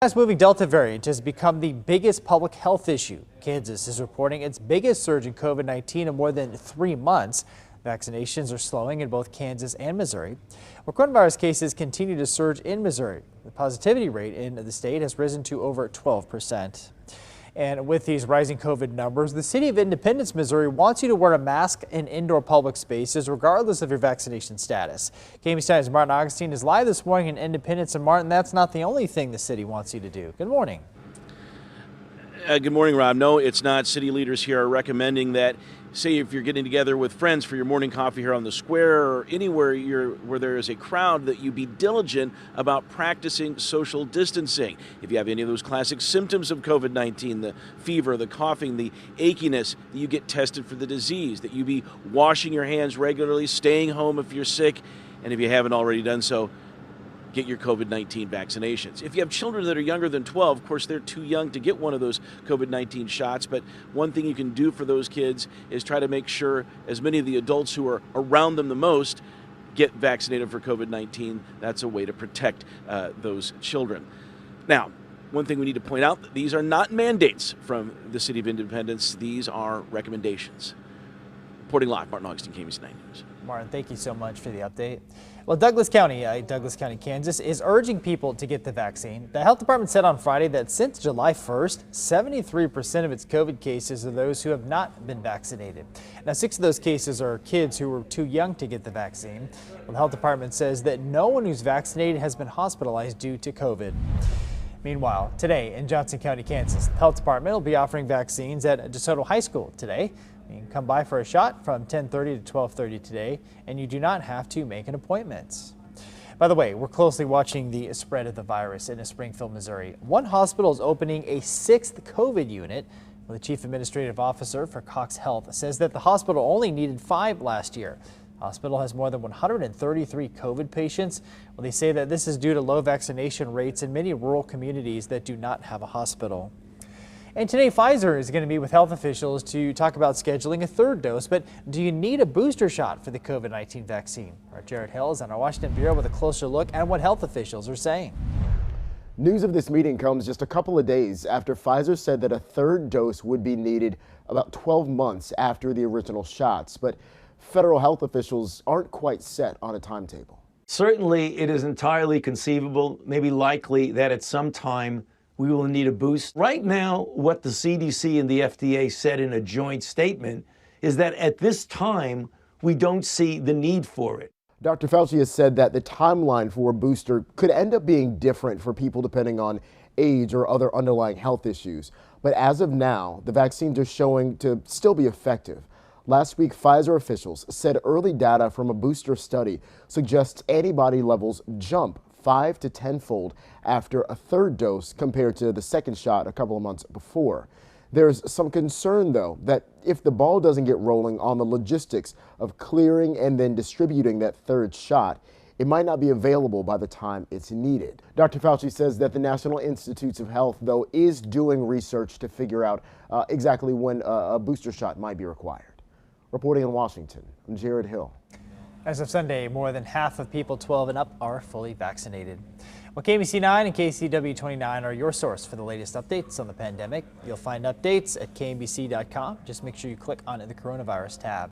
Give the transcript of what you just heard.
Fast-moving Delta variant has become the biggest public health issue. Kansas is reporting its biggest surge in COVID-19 in more than 3 months. Vaccinations are slowing in both Kansas and Missouri. Well, coronavirus cases continue to surge in Missouri. The positivity rate in the state has risen to over 12%. And with these rising COVID numbers, the city of Independence, Missouri wants you to wear a mask in indoor public spaces regardless of your vaccination status. KMBC 9's Martin Augustine is live this morning in Independence. And Martin, that's not the only thing the city wants you to do. Good morning. Good morning, Rob. No, it's not. City leaders here are recommending that, say if you're getting together with friends for your morning coffee here on the square or anywhere where there is a crowd, that you be diligent about practicing social distancing. If you have any of those classic symptoms of COVID-19, the fever, the coughing, the achiness, that you get tested for the disease, that you be washing your hands regularly, staying home if you're sick, and if you haven't already done so, get your COVID-19 vaccinations. If you have children that are younger than 12, of course, they're too young to get one of those COVID-19 shots. But one thing you can do for those kids is try to make sure as many of the adults who are around them the most get vaccinated for COVID-19. That's a way to protect those children. Now, one thing we need to point out, that these are not mandates from the City of Independence. These are recommendations. Reporting live, Martin Augustine, KMBC 9 News. Martin, thank you so much for the update. Well, Douglas County, Kansas, is urging people to get the vaccine. The health department said on Friday that since July 1st, 73% of its COVID cases are those who have not been vaccinated. Now, 6 of those cases are kids who were too young to get the vaccine. Well, the health department says that no one who's vaccinated has been hospitalized due to COVID. Meanwhile, today in Johnson County, Kansas, the health department will be offering vaccines at DeSoto High School today. You can come by for a shot from 10:30 to 12:30 today, and you do not have to make an appointment. By the way, we're closely watching the spread of the virus in Springfield, Missouri. One hospital is opening a 6th COVID unit. Well, the chief administrative officer for Cox Health says that the hospital only needed 5 last year. The hospital has more than 133 COVID patients. Well, they say that this is due to low vaccination rates in many rural communities that do not have a hospital. And today, Pfizer is going to meet with health officials to talk about scheduling a 3rd dose. But do you need a booster shot for the COVID-19 vaccine? Our Jared Hill is on our Washington Bureau with a closer look at what health officials are saying. News of this meeting comes just a couple of days after Pfizer said that a 3rd dose would be needed about 12 months after the original shots. But federal health officials aren't quite set on a timetable. Certainly, it is entirely conceivable, maybe likely, that at some time we will need a boost. Right now, what the CDC and the FDA said in a joint statement is that at this time, we don't see the need for it. Dr. Fauci has said that the timeline for a booster could end up being different for people depending on age or other underlying health issues. But as of now, the vaccines are showing to still be effective. Last week, Pfizer officials said early data from a booster study suggests antibody levels jump 5 to 10-fold after a 3rd dose compared to the 2nd shot a couple of months before. There's some concern, though, that if the ball doesn't get rolling on the logistics of clearing and then distributing that 3rd shot, it might not be available by the time it's needed. Dr. Fauci says that the National Institutes of Health, though, is doing research to figure out exactly when a booster shot might be required. Reporting in Washington, I'm Jared Hill. As of Sunday, more than half of people 12 and up are fully vaccinated. Well, KMBC 9 and KCW 29 are your source for the latest updates on the pandemic. You'll find updates at KMBC.com. Just make sure you click on the coronavirus tab.